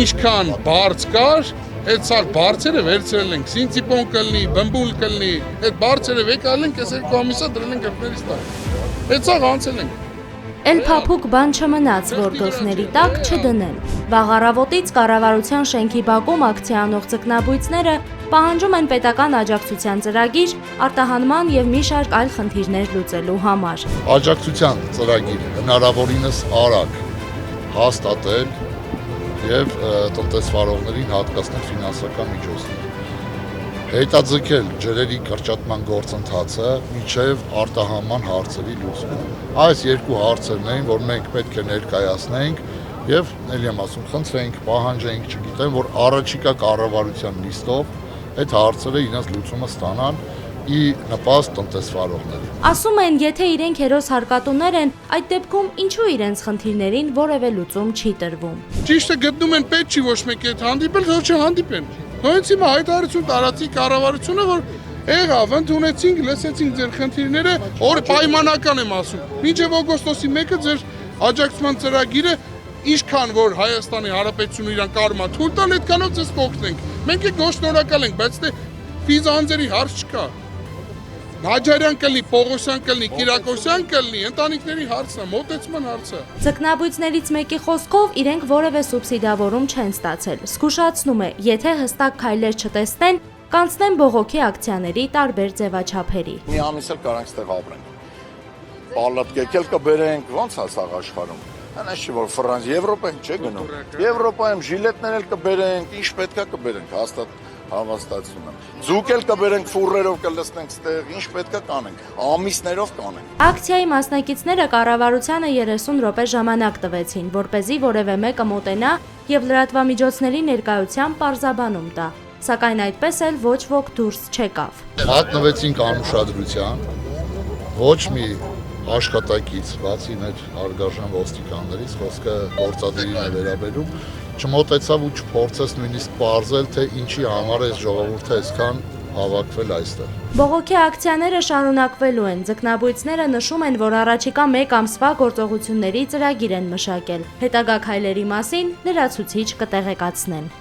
ինչքան բարձ կար, այդ սար բարձերը վերցրել ենք, սինցիպոն կլնի, բմբուլ կլնի, այդ բարձերը վեկալ ենք, այս 2 ամիսա դրել ենք գլխներիս տակ։ Այդ սաղ անցել ենք։ Էլ փափուկ բան չմնաց, որ գլխների տակ չդնեն։ Վաղ առավոտից կառավարության շենքի բակում ակցիա անող ձկնաբույծները պահանջում են պետական աջակցության ծրագիր, արտահանման եւ մի շարք այլ խնդիրներ լուծելու համար։ Աջակցության ծրագիր հնարավորինս արագ հաստատել եւ տնտեսվարողներին հատկացնել ֆինանսական միջոցներ։ Հետաձգել ջրերի կրճատման գործընթացը մինչև արտահանման հարցերի լուծումը։ Այս 2 հարցերն էին, որ մենք պետք է ներկայացնենք եւ ելի եմ ասում, խնդրենք, պահանջենք, չգիտեմ, որ առաջիկա կառավարության նիստով այդ հարցերը իրենց լուծումը ստանան ի նպաստ տնտեսվարողների։ Ասում են, եթե իրենք հերոս հարկատուներ են, այդ դեպքում ինչու իրենց խնդիրներին որևէ լուծում չի տրվում։ Ճիշտ է, գտնում են պետք չի ոչ մեկ այդ հանդիպել, ոչ չհանդիպեն։ Հենց հիմա հայտարարություն տարածի կառավարությունը, որ եղավ, ընդունեցինք, լսեցինք ձեր խնդիրները, որ պայմանական եմ ասում։ Մինչև օգոստոսի 1-ը ձեր աջակցման ծրագիրը ինչքան որ Հայաստանի Հանրապետությունը իրան կարում է թույլ տալ, այդքանով ձեզ կօգնենք։ Մենք եք ոչ շնորհակալ ենք, բայց դե ֆիզանձերի հարց չկա։ Նաջարյան կլնի, Պողոսյան կլնի, Կիրակոսյան կլնի, ընտանիքների հարցն է, մոտեցման հարցը։ Ձկնաբույծներից մեկի խոսքով իրենք որևէ սուբսիդավորում չեն ստացել։ Զգուշացնում է, եթե հստակ քայլեր չտեսնեն, կանցնեն բողոքի ակցիաների տարբեր ձևաչափերի։ Մի ամիս էլ կարանք ստեղ ապրենք։ Պալատկեք էլ կբերենք, ոնց է սաղ աշխարհում։ Այնպես չի որ Ֆրանս, Եվրոպայում չէ գնում։ Եվրոպայում ժիլետներ էլ կբերենք, ինչ պետքա կբերենք, հաստատ հավաստացում եմ։ Ձուկ էլ կբերենք ֆուրերով կլցնենք ստեղ, ինչ պետքա կանենք, ամիսներով կանենք։ Ակցիայի մասնակիցները կառավարությանը 30 րոպե ժամանակ տվեցին, որպեսզի որևէ մեկը մոտենա եւ լրատվամիջոցների ներկայությամբ պարզաբանում տա, սակայն այդպես էլ ոչ ոք դուրս չեկավ։ Մատնվեցինք անուշադրության, ոչ մի աշխատակից, բացի մեր հարգարժան ոստիկաններից, խոսքը գործադիրին է վերաբերում, չմոտեցավ ու չփորձեց նույնիսկ պարզել, թե ինչի համար այս ժողովուրդը այսքան հավաքվել այստեղ։ Բողոքի ակցիաները շարունակվելու են։ Ձկնաբույծները նշում են, որ առաջիկա 1 ամսվա գործողությունների ծրագիր են մշակել։ Հետագա քայլերի մասին լրացուցիչ կտեղեկացնեն։